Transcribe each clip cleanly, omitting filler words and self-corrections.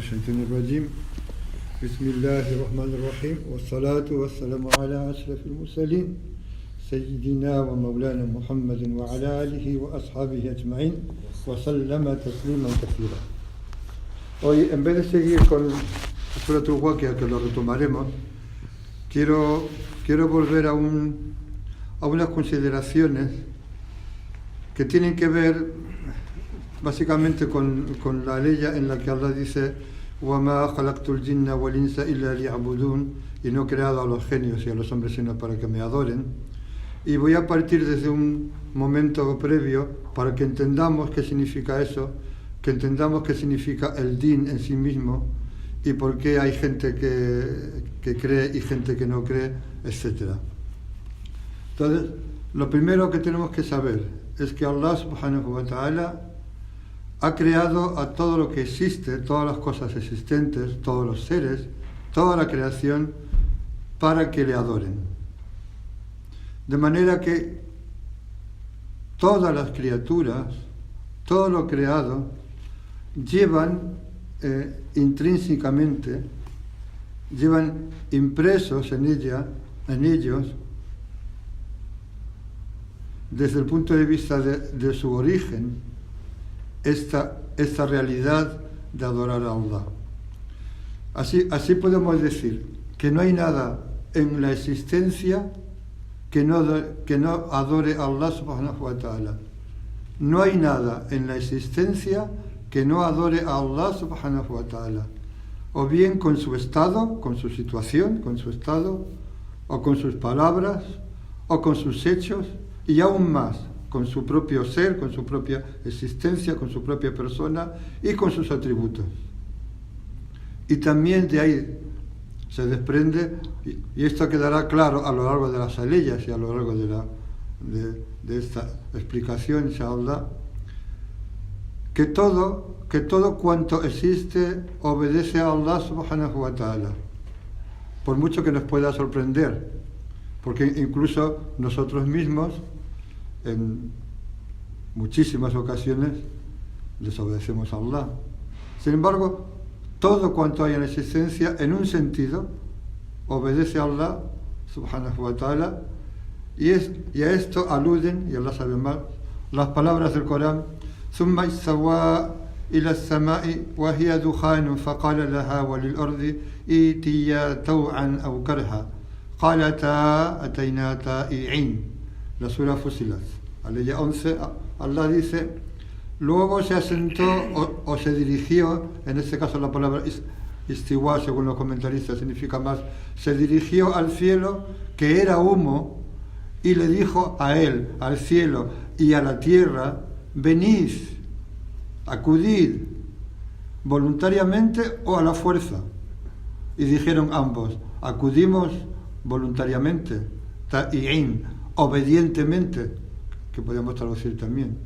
الشيطان الرجيم بسم الله الرحمن الرحيم والصلاة والسلام على أشرف المرسلين سيدنا ومولانا محمد وعلى آله وأصحابه أجمعين وسلم تسليما كثيرا. Hoy, en vez de seguir con Surat al-Waqi'a, que lo retomaremos, quiero volver a unas consideraciones que tienen que ver básicamente con la ley en la que Allah dice وَمَا خَلَقْتُ الْجِنَّ وَالْإِنسَ إِلَّا لِيَعْبُدُونَ, y no he creado a los genios y a los hombres sino para que me adoren. Y voy a partir desde un momento previo para que entendamos qué significa eso, que entendamos qué significa el din en sí mismo y por qué hay gente que cree y gente que no cree, etc. Entonces, lo primero que tenemos que saber es que Allah subhanahu wa ta'ala ha creado a todo lo que existe, todas las cosas existentes, todos los seres, toda la creación, para que le adoren. De manera que todas las criaturas, todo lo creado, llevan intrínsecamente, llevan impresos en ellos, desde el punto de vista de su origen, esta realidad de adorar a Allah. Así podemos decir que no hay nada en la existencia que no adore a Allah subhanahu wa ta'ala. No hay nada en la existencia que no adore a Allah subhanahu wa ta'ala, o bien con su estado, con su situación, con su estado, o con sus palabras, o con sus hechos, y aún más, con su propio ser, con su propia existencia, con su propia persona y con sus atributos. Y también de ahí se desprende, y esto quedará claro a lo largo de las aleyas y a lo largo de esta explicación, inshallah, que todo cuanto existe obedece a Allah subhanahu wa ta'ala, por mucho que nos pueda sorprender, porque incluso nosotros mismos en muchísimas ocasiones desobedecemos a Allah. Sin embargo, todo cuanto hay en existencia, en un sentido, obedece a Allah subhanahu wa ta'ala, y a esto aluden, y Allah sabe más, las palabras del Corán: ثم استوى إلى السماء وهي دخان فقال لها وللأرض ائتيا طوعا أو كرها قالتا أتينا طائعين. La Sura Fusilat, aleya 11, Allah dice: luego se asentó o se dirigió, en este caso la palabra istiwa, según los comentaristas, significa más, se dirigió al cielo, que era humo, y le dijo a él, al cielo y a la tierra: venid, acudid, voluntariamente o a la fuerza. Y dijeron ambos: acudimos voluntariamente, ta'i'in, obedientemente, que podemos traducir también.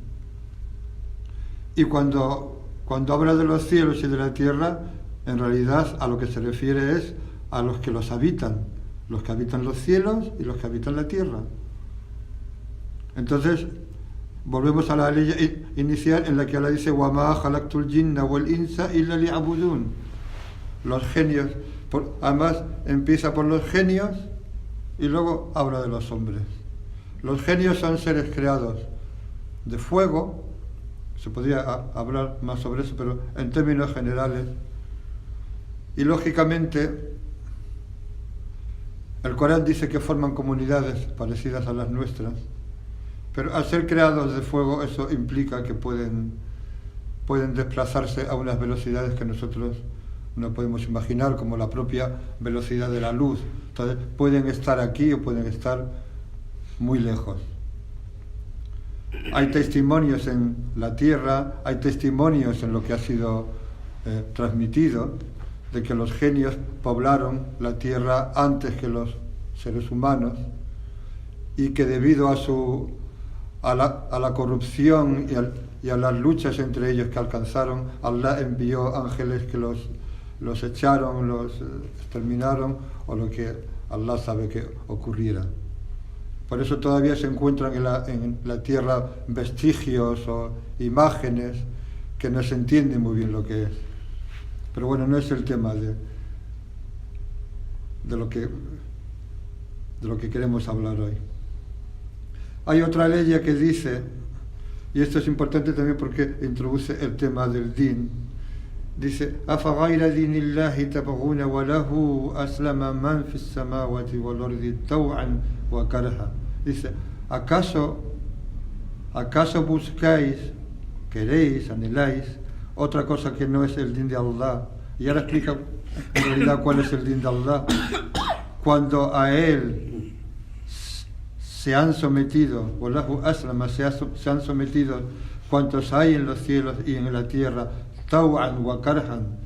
Y cuando habla de los cielos y de la tierra, en realidad a lo que se refiere es a los que los habitan, los que habitan los cielos y los que habitan la tierra. Entonces, volvemos a la ley inicial en la que Allah dice: وَمَا خَلَقْتُ الْجِنَّ وَالْإِنسَ إِلَّا لِيَعْبُدُونَ. Los genios, además empieza por los genios y luego habla de los hombres. Los genios son seres creados de fuego, se podría hablar más sobre eso, pero en términos generales. Y lógicamente, el Corán dice que forman comunidades parecidas a las nuestras, pero al ser creados de fuego, eso implica que pueden desplazarse a unas velocidades que nosotros no podemos imaginar, como la propia velocidad de la luz. Entonces, pueden estar aquí o pueden estar muy lejos. Hay testimonios en la tierra, hay testimonios en lo que ha sido transmitido, de que los genios poblaron la tierra antes que los seres humanos, y que debido a la corrupción y a las luchas entre ellos que alcanzaron, Allah envió ángeles que los echaron, los exterminaron, o lo que Allah sabe que ocurriera. Por eso todavía se encuentran en la tierra vestigios o imágenes que no se entiende muy bien lo que es. Pero bueno, no es el tema de lo que queremos hablar hoy. Hay otra ley que dice, y esto es importante también porque introduce el tema del din, dice: أَفَغَيْرَ دِينِ اللَّهِ تَبْغُونَ وَلَهُ أَسْلَمَ مَنْ فِي السَّمَاوَاتِ وَالْأَرْضِ طَوْعًا وَكَرْهًا. Dice: ¿acaso buscáis, queréis, anheláis otra cosa que no es el din de Allah? Y ahora explica en realidad cuál es el din de Allah. Cuando a él se han sometido, Wallahu aslama, se han sometido cuantos hay en los cielos y en la tierra, taw'an wa karhan,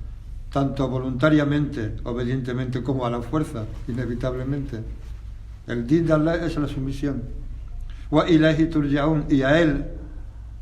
tanto voluntariamente, obedientemente, como a la fuerza, inevitablemente. El din de Allah es la sumisión. Wa ilahi turja'un, y a él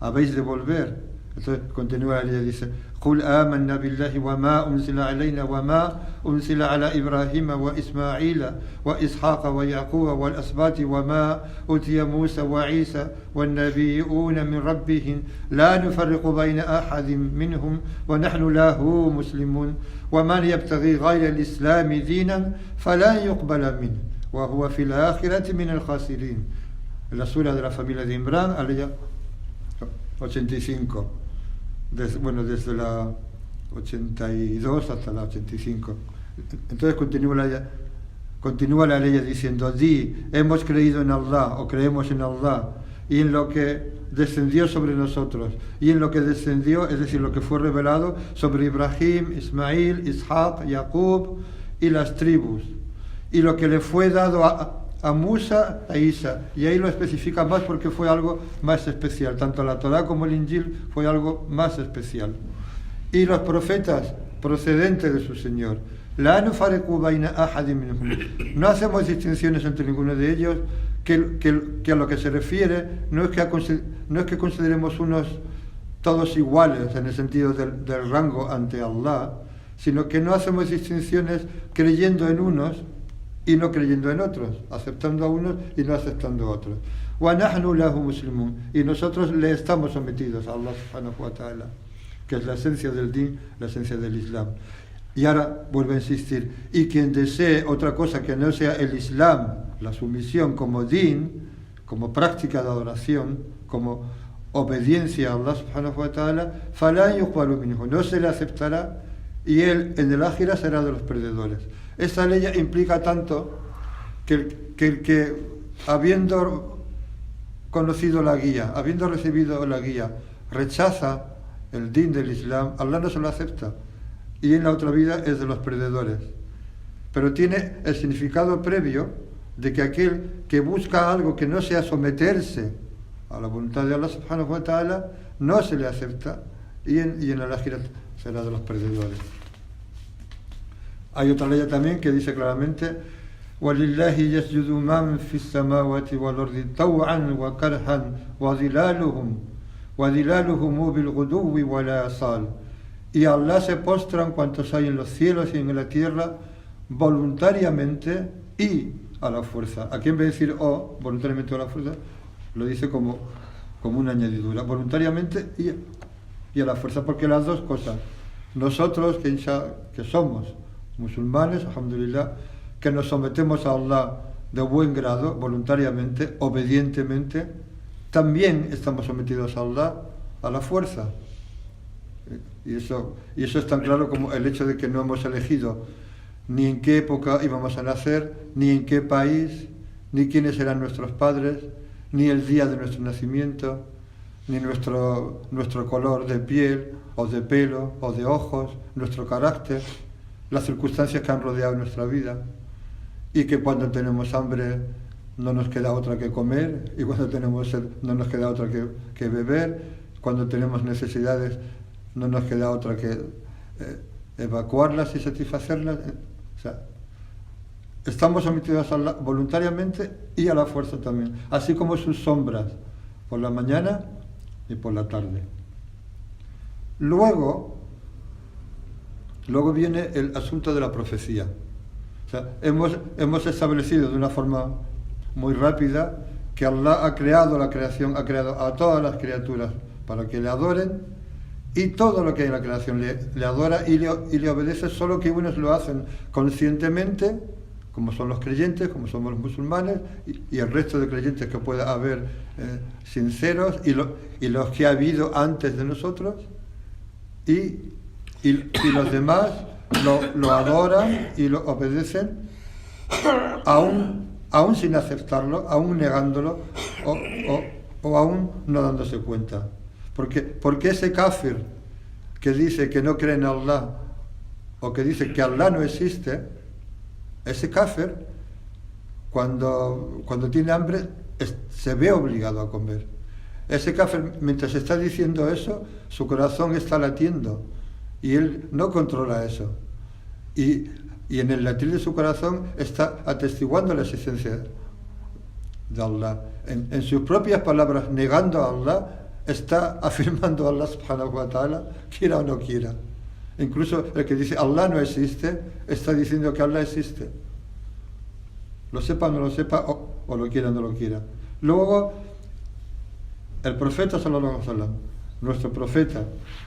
habéis de volver. Entonces continúa ella y dice: قل آمنا بالله وما أنزل علينا وما أنزل على إبراهيم وإسماعيل وإسحاق ويعقوب والأسباط وما أوتي موسى وعيسى والنبيون من ربهم لا نفرق بين أحد منهم ونحن له مسلمون ومن يبتغي غير الإسلام دينا فلا يقبل منه وهو في الآخرة من الخاسرين. En la sura de la familia de Imran, aleya 85. Desde la 82 hasta la 85. Entonces continúa la ley diciendo: di, hemos creído en Allah, o creemos en Allah, y en lo que descendió sobre nosotros, y en lo que descendió, es decir, lo que fue revelado sobre Ibrahim, Ismail, Ishaq, Jacob y las tribus, y lo que le fue dado a Musa e Isa, y ahí lo especifica más porque fue algo más especial. Tanto la Torá como el Injil fue algo más especial. Y los profetas procedentes de su Señor, la nufareku baina ahadim minhum, no hacemos distinciones entre ninguno de ellos, que a lo que se refiere no es que consideremos unos todos iguales en el sentido del rango ante Allah, sino que no hacemos distinciones creyendo en unos y no creyendo en otros, aceptando a unos y no aceptando a otros. وَنَحْنُ لَهُ مُسْلِمُونَ, y nosotros le estamos sometidos a Allah subhanahu wa ta'ala, que es la esencia del din, la esencia del Islam. Y ahora vuelve a insistir: y quien desee otra cosa que no sea el Islam, la sumisión como din, como práctica de adoración, como obediencia a Allah subhanahu wa ta'ala, فَلَا يُقْبَلُ مِنْهُ, no se le aceptará, y él en el ákhira será de los perdedores. Esta ley implica tanto que el que habiendo conocido la guía, habiendo recibido la guía, rechaza el din del Islam, Allah no se lo acepta, y en la otra vida es de los perdedores. Pero tiene el significado previo de que aquel que busca algo que no sea someterse a la voluntad de Allah subhanahu wa ta'ala, no se le acepta, y en el ákhira será de los perdedores. Hay otra ley también que dice claramente: وَلِلَّهِ يَسْجُدُ مَنْ فِي السَّمَاوَاتِ وَالْأَرْضِ طَوْعًا وَكَرْهًا وَظِلَالُهُمْ بِالْغُدُوِّ وَالْآصَالِ. Y a Allah se postran cuantos hay en los cielos y en la tierra, voluntariamente y a la fuerza. Aquí en vez de decir voluntariamente o a la fuerza, lo dice como una añadidura, voluntariamente y a la fuerza, porque las dos cosas, nosotros que somos musulmanes, alhamdulillah, que nos sometemos a Allah de buen grado, voluntariamente, obedientemente, también estamos sometidos a Allah a la fuerza. Y eso es tan claro como el hecho de que no hemos elegido ni en qué época íbamos a nacer, ni en qué país, ni quiénes eran nuestros padres, ni el día de nuestro nacimiento, ni nuestro color de piel, o de pelo, o de ojos, nuestro carácter, las circunstancias que han rodeado nuestra vida, y que cuando tenemos hambre no nos queda otra que comer, y cuando tenemos sed no nos queda otra que beber, cuando tenemos necesidades no nos queda otra que evacuarlas y satisfacerlas. O sea, estamos sometidos a Allah voluntariamente y a la fuerza también, así como sus sombras por la mañana y por la tarde. Luego viene el asunto de la profecía. O sea, hemos establecido de una forma muy rápida que Allah ha creado la creación, ha creado a todas las criaturas para que le adoren, y todo lo que hay en la creación le adora y le obedece, solo que unos lo hacen conscientemente, como son los creyentes, como somos los musulmanes, y el resto de creyentes que pueda haber sinceros, y los que ha habido antes de nosotros, y los demás lo adoran y lo obedecen, aún sin aceptarlo, aún negándolo, o aún no dándose cuenta. Porque ese kafir que dice que no cree en Allah, o que dice que Allah no existe, ese kafir, cuando tiene hambre, se ve obligado a comer. Ese kafir, mientras está diciendo eso, su corazón está latiendo, y él no controla eso. Y en el latir de su corazón está atestiguando la existencia de Allah. En sus propias palabras, negando a Allah, está afirmando a Allah subhanahu wa ta'ala, quiera o no quiera. Incluso el que dice Allah no existe, está diciendo que Allah existe. Lo sepa o no lo sepa, o lo quiera o no lo quiera. Luego, el profeta sallallahu alaihi wasallam, nuestro profeta,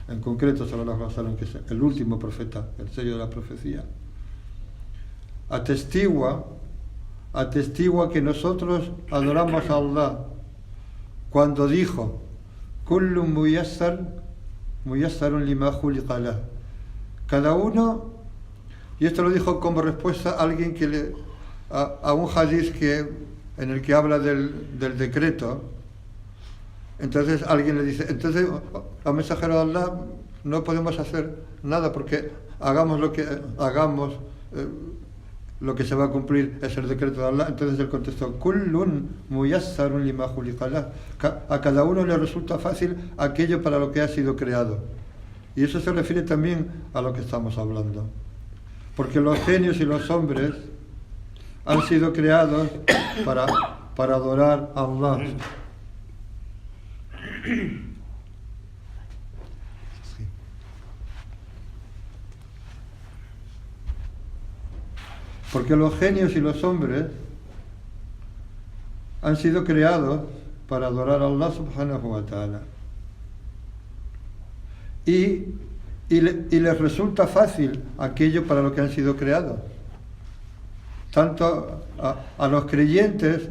en concreto sallallahu alaihi wasallam, que es el último profeta, el sello de la profecía, atestigua que nosotros adoramos a Allah cuando dijo Kullu muyassarun lima khuliqa lah. Cada uno, y esto lo dijo como respuesta a alguien a un hadith en el que habla del decreto. Entonces alguien le dice, entonces al mensajero de Allah no podemos hacer nada porque hagamos lo que hagamos, lo que se va a cumplir es el decreto de Allah. Entonces él contestó, Kullun muyassarun lima khuliqa lah. A cada uno le resulta fácil aquello para lo que ha sido creado. Y eso se refiere también a lo que estamos hablando. Porque los genios y los hombres han sido creados para adorar a Allah. Porque los genios y los hombres han sido creados para adorar a Allah subhanahu wa ta'ala. Y les resulta fácil aquello para lo que han sido creados. Tanto a los creyentes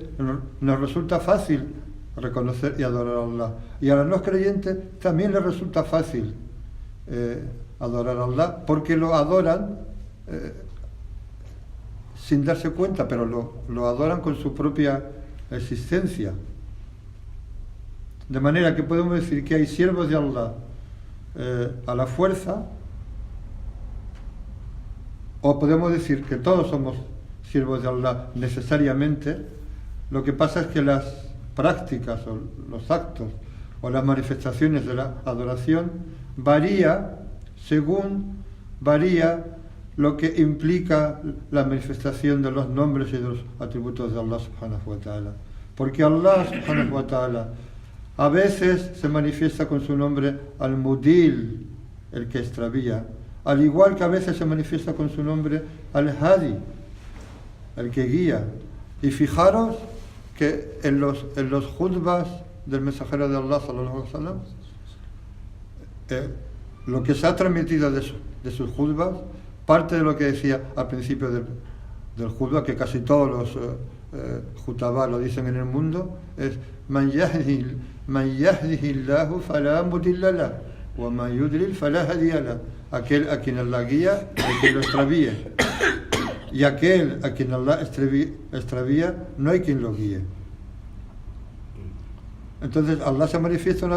nos resulta fácil reconocer y adorar a Allah. Y a los no creyentes también les resulta fácil adorar a Allah, porque lo adoran sin darse cuenta, pero lo adoran con su propia existencia. De manera que podemos decir que hay siervos de Allah a la fuerza, o podemos decir que todos somos siervos de Allah necesariamente. Lo que pasa es que las prácticas o los actos o las manifestaciones de la adoración varía lo que implica la manifestación de los nombres y de los atributos de Allah subhanahu wa ta'ala. Porque Allah subhanahu wa ta'ala a veces se manifiesta con su nombre Al-Mudil, el que extravía, al igual que a veces se manifiesta con su nombre Al-Hadi, el que guía. Y fijaros que en los judbas del mensajero de Allah sallallahu alaihi wasallam, lo que se ha transmitido de sus judbas, parte de lo que decía al principio del judba, que casi todos los jutabá lo dicen en el mundo, es Man yahdihillahu fala mudilla lahu wa man yudlil fala hadiya lahu. Aquel a quien Allah guía, el que lo extravíe, y aquel a quien Allah extravía, no hay quien lo guíe. Entonces Allah se manifiesta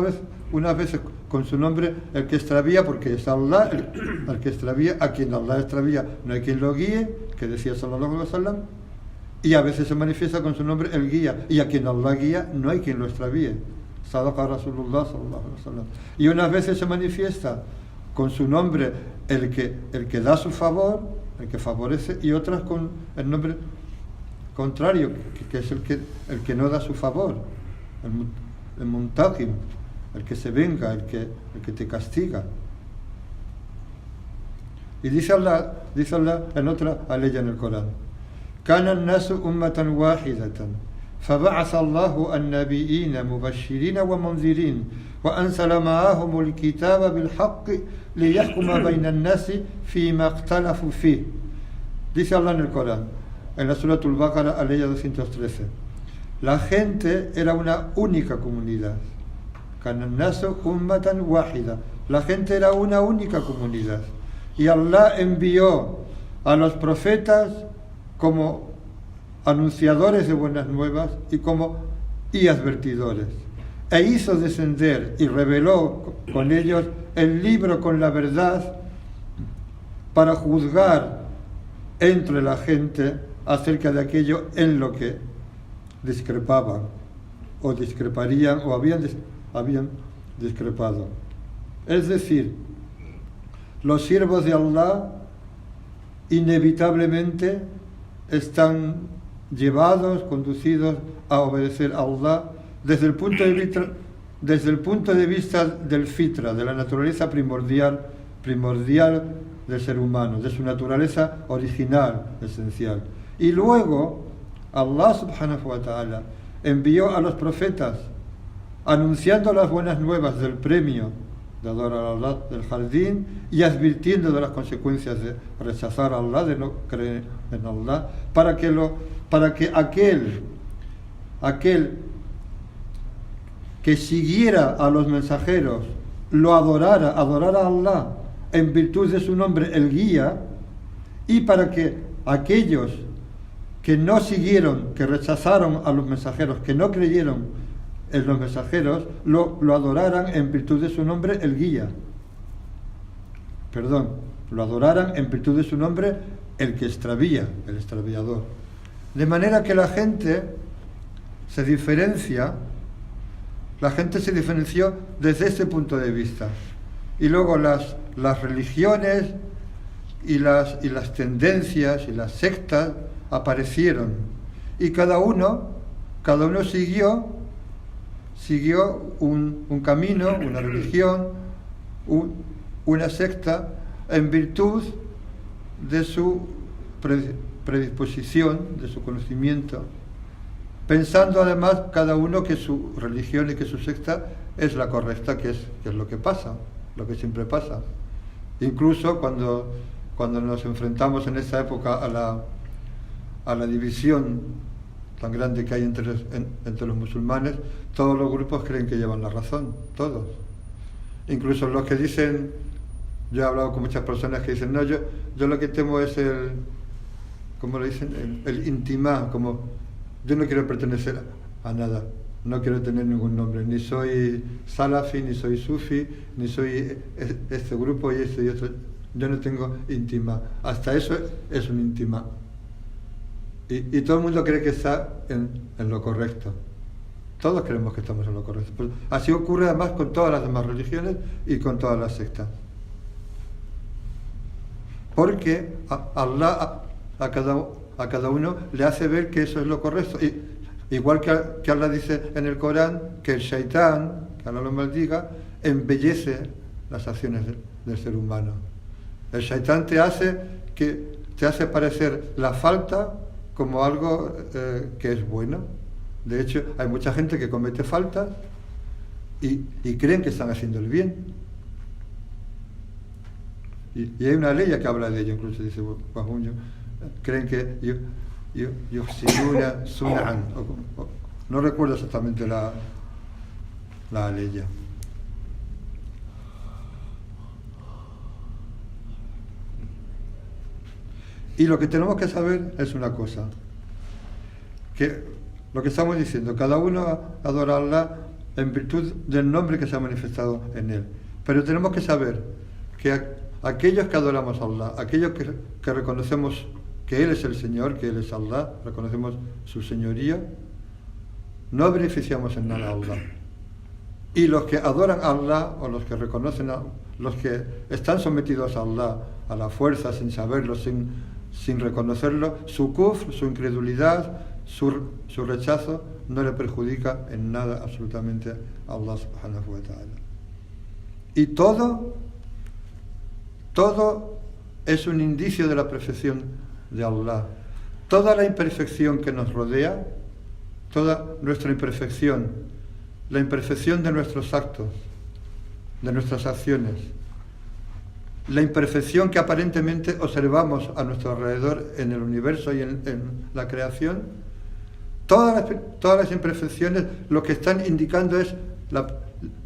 unas veces con su nombre el que extravía, porque es Allah el que extravía, a quien Allah extravía no hay quien lo guíe, que decía sallallahu alaihi wasallam, y a veces se manifiesta con su nombre el guía, y a quien Allah guía no hay quien lo extravíe. Sadaqa Rasulullah sallallahu alaihi wasallam. Y unas veces se manifiesta con su nombre el que da su favor, el que favorece, y otras con el nombre contrario, que es el que no da su favor, el muntaqim, el que se venga, el que te castiga. Y dice Allah en otra aleya en el Corán: Kana an-nasu ummatan wahidatan فبعث الله النبيين مبشرين ومنذرين وأنزل معهم الكتاب بالحق ليحكم بين الناس فيما اختلفوا فيه. Dice Allah en el Corán, en la Surah Al-Baqarah, aleya 213. La gente era una única comunidad. Kana an-nasu ummatan wahida. La gente era una única comunidad. Y Allah envió a los profetas como anunciadores de buenas nuevas y advertidores. E hizo descender y reveló con ellos el libro con la verdad para juzgar entre la gente acerca de aquello en lo que discrepaban o discreparían o habían discrepado. Es decir, los siervos de Allah inevitablemente están llevados, conducidos a obedecer a Allah desde el punto de vista del fitra, de la naturaleza primordial del ser humano, de su naturaleza original, esencial. Y luego Allah subhanahu wa ta'ala envió a los profetas anunciando las buenas nuevas del premio de adorar a Allah, del jardín, y advirtiendo de las consecuencias de rechazar a Allah, de no creer en Allah, para que aquel que siguiera a los mensajeros lo adorara a Allah en virtud de su nombre, el guía, y para que aquellos que no siguieron, que rechazaron a los mensajeros, que no creyeron en los mensajeros, lo adoraran en virtud de su nombre, el guía. Lo adoraran en virtud de su nombre, el que extravía, el extraviador. De manera que la gente se diferenció desde ese punto de vista. Y luego las religiones y las tendencias y las sectas aparecieron. Y cada uno siguió un camino, una religión, una secta, en virtud de su predisposición, de su conocimiento, pensando además cada uno que su religión y que su secta es la correcta, que es lo que pasa, lo que siempre pasa. Incluso cuando nos enfrentamos en esta época a la división tan grande que hay entre los musulmanes, todos los grupos creen que llevan la razón, todos. Incluso los que dicen, yo he hablado con muchas personas que dicen, no, yo lo que temo es ¿cómo le dicen? El intimá, como yo no quiero pertenecer a nada, no quiero tener ningún nombre, ni soy salafi, ni soy sufi, ni soy este grupo y este y otro, yo no tengo intimá. Hasta eso es un intimá. Y todo el mundo cree que está en lo correcto. Todos creemos que estamos en lo correcto. Pues así ocurre además con todas las demás religiones y con todas las sectas. Porque Allah a cada uno le hace ver que eso es lo correcto. Igual que Allah dice en el Corán que el shaitán, que Allah lo maldiga, embellece las acciones del ser humano. El shaitán te hace parecer la falta como algo que es bueno. De hecho, hay mucha gente que comete faltas y creen que están haciendo el bien. Y hay una ley que habla de ello, incluso dice Bajuño, creen que yuhsinuna sun'an, no recuerdo exactamente la ley. Y lo que tenemos que saber es una cosa, que lo que estamos diciendo, cada uno adora a Allah en virtud del nombre que se ha manifestado en él. Pero tenemos que saber que aquellos que adoramos a Allah, aquellos que reconocemos que Él es el Señor, que Él es Allah, reconocemos su señoría, no beneficiamos en nada a Allah. Y los que adoran a Allah, o los que reconocen los que están sometidos a Allah a la fuerza, sin saberlo, sin reconocerlo, su kufr, su incredulidad, su rechazo, no le perjudica en nada absolutamente a Allah subhanahu wa ta'ala. Y todo es un indicio de la perfección de Allah. Toda la imperfección que nos rodea, toda nuestra imperfección, la imperfección de nuestros actos, de nuestras acciones, la imperfección que aparentemente observamos a nuestro alrededor en el universo y en la creación, todas las imperfecciones lo que están indicando es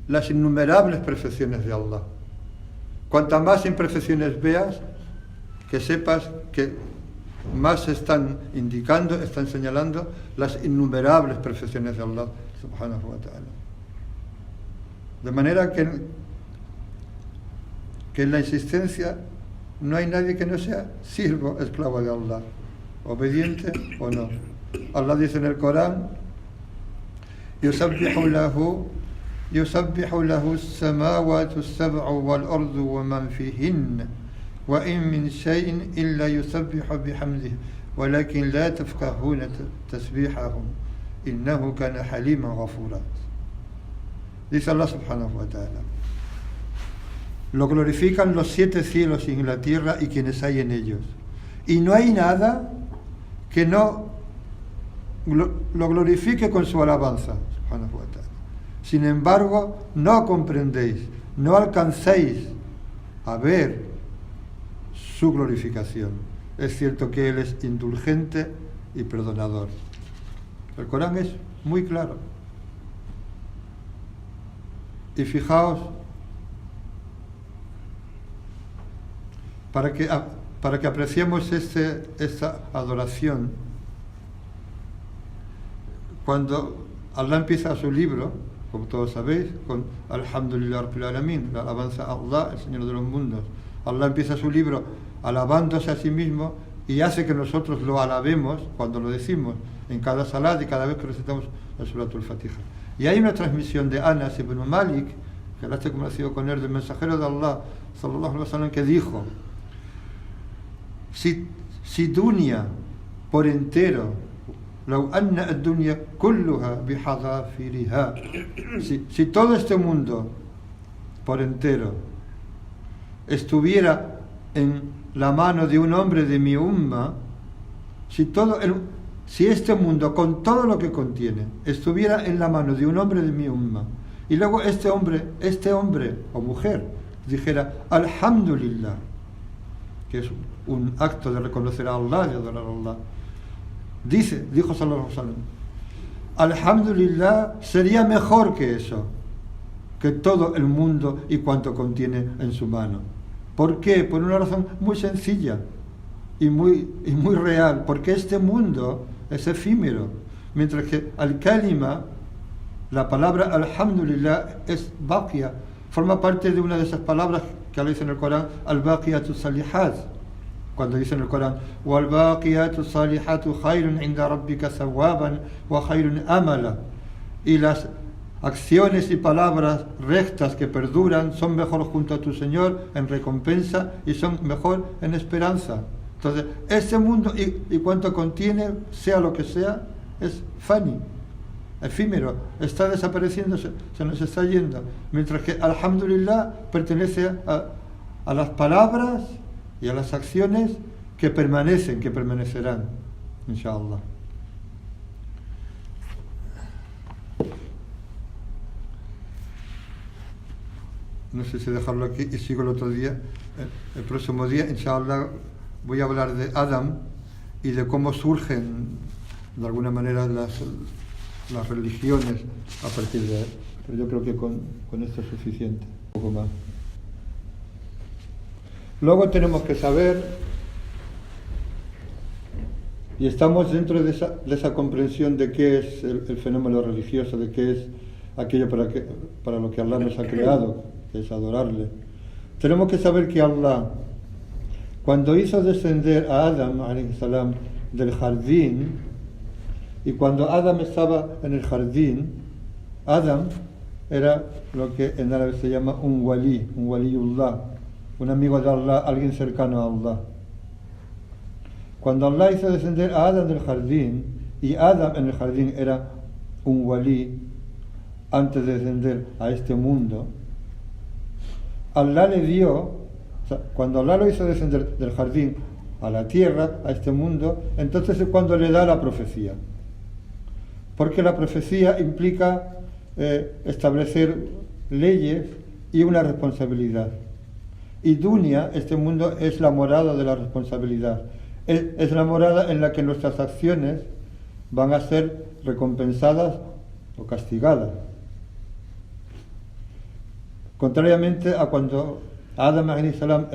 las innumerables perfecciones de Allah. Cuantas más imperfecciones veas, que sepas que más están indicando, están señalando las innumerables perfecciones de Allah subhanahu wa ta'ala. De manera que en la existencia no hay nadie que no sea siervo, esclavo de Allah, obediente o no. Allah dice en el Corán: يسبح له السماوات السبع والأرض ومن فيهن وإن من شيء إلا يسبح بحمده ولكن لا تفقهون تسبيحهم إنه كان حليما غفورا. Dice Allah subhanahu wa ta'ala: lo glorifican los 7 cielos y la tierra y quienes hay en ellos, y no hay nada que no lo glorifique con su alabanza subhanahu wa ta'ala. Sin embargo, no comprendéis, no alcancéis a ver su glorificación. Es cierto que Él es indulgente y perdonador. El Corán es muy claro. Y fijaos, para que apreciemos esta adoración, cuando Allah empieza su libro, como todos sabéis, con Alhamdulillah Rabbil Alamin, la alabanza a Allah, el Señor de los mundos. Allah empieza su libro alabándose a sí mismo y hace que nosotros lo alabemos cuando lo decimos en cada salat y cada vez que recitamos el Suratul Fatiha. Y hay una transmisión de Anas ibn Malik, que Allah esté complacido con él, del mensajero de Allah sallallahu alaihi wasallam, que dijo: si dunya por entero, لو أن الدنيا كلها بحذافيرها, si todo este mundo por entero estuviera en la mano de un hombre de mi umma, si este mundo con todo lo que contiene estuviera en la mano de un hombre de mi umma, y luego este hombre o mujer dijera Alhamdulillah, que es un acto de reconocer a Allah, de adorar a Allah, dijo sallallahu alaihi wasallam, Alhamdulillah sería mejor que eso, que todo el mundo y cuanto contiene en su mano. ¿Por qué? Por una razón muy sencilla y muy real, porque este mundo es efímero, mientras que al-kalima, la palabra Alhamdulillah, es baqia, forma parte de una de esas palabras que Allah dice en el Corán, al-baqiyatu salihat, cuando dice en el Corán, wal-baqiyatu salihatu khayrun inda rabbika thawaban wa khayrun amala, y las acciones y palabras rectas que perduran son mejor junto a tu Señor en recompensa y son mejor en esperanza. Entonces, este mundo y cuanto contiene, sea lo que sea, es fani, efímero, está desapareciendo, se nos está yendo. Mientras que Alhamdulillah pertenece a las palabras y a las acciones que permanecerán, inshallah. No sé si dejarlo aquí y sigo el otro día. El próximo día, inshallah, voy a hablar de Adam y de cómo surgen de alguna manera las religiones a partir de él. Pero yo creo que con esto es suficiente, un poco más. Luego tenemos que saber, y estamos dentro de esa comprensión de qué es el fenómeno religioso, de qué es aquello para lo que Allah nos ha creado, que es adorarle. Tenemos que saber que Allah, cuando hizo descender a Adam alayhi salam del jardín, y cuando Adam estaba en el jardín, Adam era lo que en árabe se llama un waliyullah, un amigo de Allah, alguien cercano a Allah. Cuando Allah hizo descender a Adam del jardín, y Adam en el jardín era un wali antes de descender a este mundo, Allah le dio, cuando Allah lo hizo descender del jardín a la tierra, a este mundo, entonces es cuando le da la profecía. Porque la profecía implica establecer leyes y una responsabilidad. Y dunya, este mundo, es la morada de la responsabilidad. Es la morada en la que nuestras acciones van a ser recompensadas o castigadas. Contrariamente a cuando Adam alayhi salam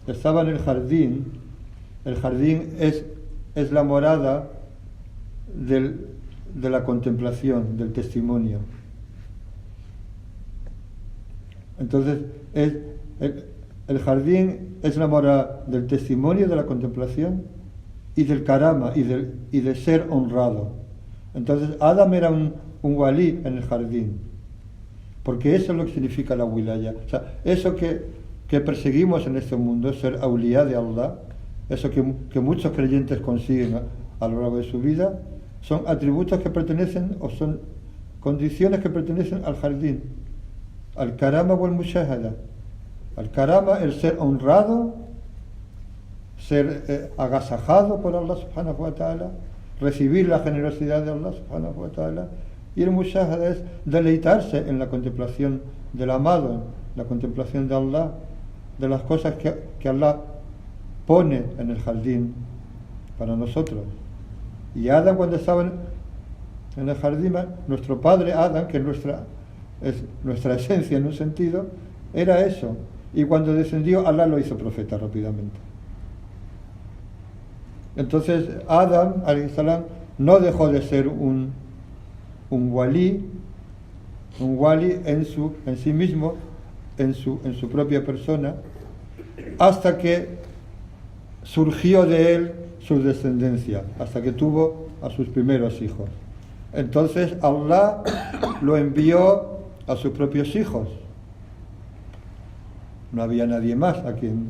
estaba en el jardín es la morada de la contemplación, del testimonio. Entonces, el jardín es la morada del testimonio, de la contemplación y del karama, y de ser honrado. Entonces, Adam era un walí en el jardín, porque eso es lo que significa la wilaya. O sea, eso que perseguimos en este mundo, ser awliya de Allah, eso que muchos creyentes consiguen a lo largo de su vida, son atributos que pertenecen, o son condiciones que pertenecen al jardín, al karama wal mushahada. Al karama, el ser honrado, ser agasajado por Allah subhanahu wa ta'ala, recibir la generosidad de Allah subhanahu wa ta'ala, y el mushahada es deleitarse en la contemplación del amado, la contemplación de Allah, de las cosas que Allah pone en el jardín para nosotros. Y Adam, cuando estaba en el jardín, nuestro padre Adam, que es nuestra esencia en un sentido, era eso. Y cuando descendió, Allah lo hizo profeta rápidamente. Entonces Adam alayhi salam no dejó de ser un walí en sí mismo, en su propia persona, hasta que surgió de él su descendencia, hasta que tuvo a sus primeros hijos. Entonces Allah lo envió a sus propios hijos. No había nadie más a quien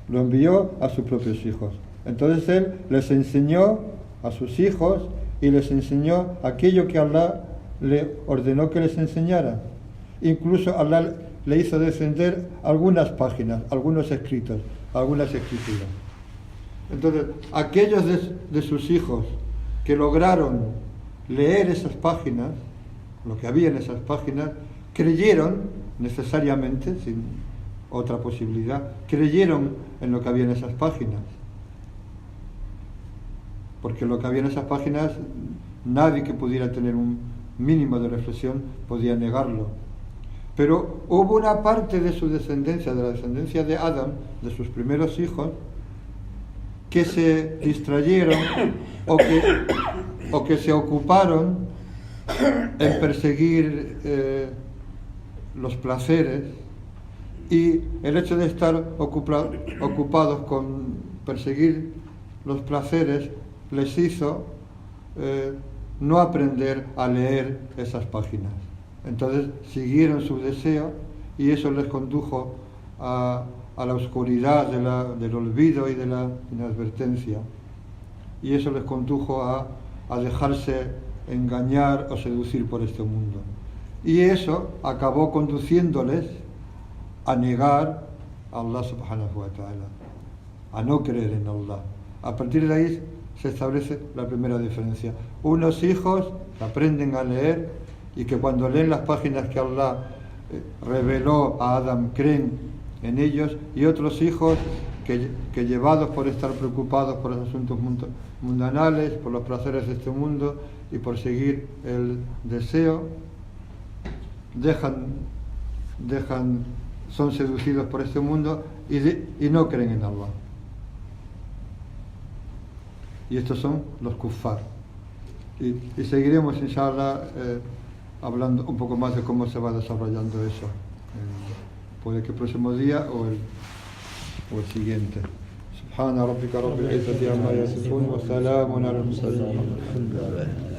lo envió, a sus propios hijos. Entonces él les enseñó a sus hijos y les enseñó aquello que Allah le ordenó que les enseñara. Incluso Allah le hizo descender algunas páginas, algunos escritos, algunas escrituras. Entonces, aquellos de sus hijos que lograron leer esas páginas, lo que había en esas páginas, creyeron necesariamente, sin otra posibilidad, creyeron en lo que había en esas páginas. Porque lo que había en esas páginas, nadie que pudiera tener un mínimo de reflexión podía negarlo. Pero hubo una parte de su descendencia, de la descendencia de Adam, de sus primeros hijos, que se distrayeron o que se ocuparon en perseguir los placeres, y el hecho de estar ocupados con perseguir los placeres les hizo no aprender a leer esas páginas. Entonces siguieron su deseo y eso les condujo a la oscuridad del olvido y de la inadvertencia, y eso les condujo a dejarse engañar o seducir por este mundo, y eso acabó conduciéndoles a negar a Allah subhanahu wa ta'ala, a no creer en Allah. A partir de ahí se establece la primera diferencia. Unos hijos aprenden a leer y que cuando leen las páginas que Allah reveló a Adam creen en ellos, y otros hijos que llevados por estar preocupados por los asuntos mundanales, por los placeres de este mundo y por seguir el deseo, son seducidos por este mundo y no creen en Allah. Y estos son los kuffar. Y seguiremos, inshallah, hablando un poco más de cómo se va desarrollando eso. Puede que el próximo día o el siguiente. Subhana rabbika rabbil izzati amma yasifun wa salamun ala al mursalin.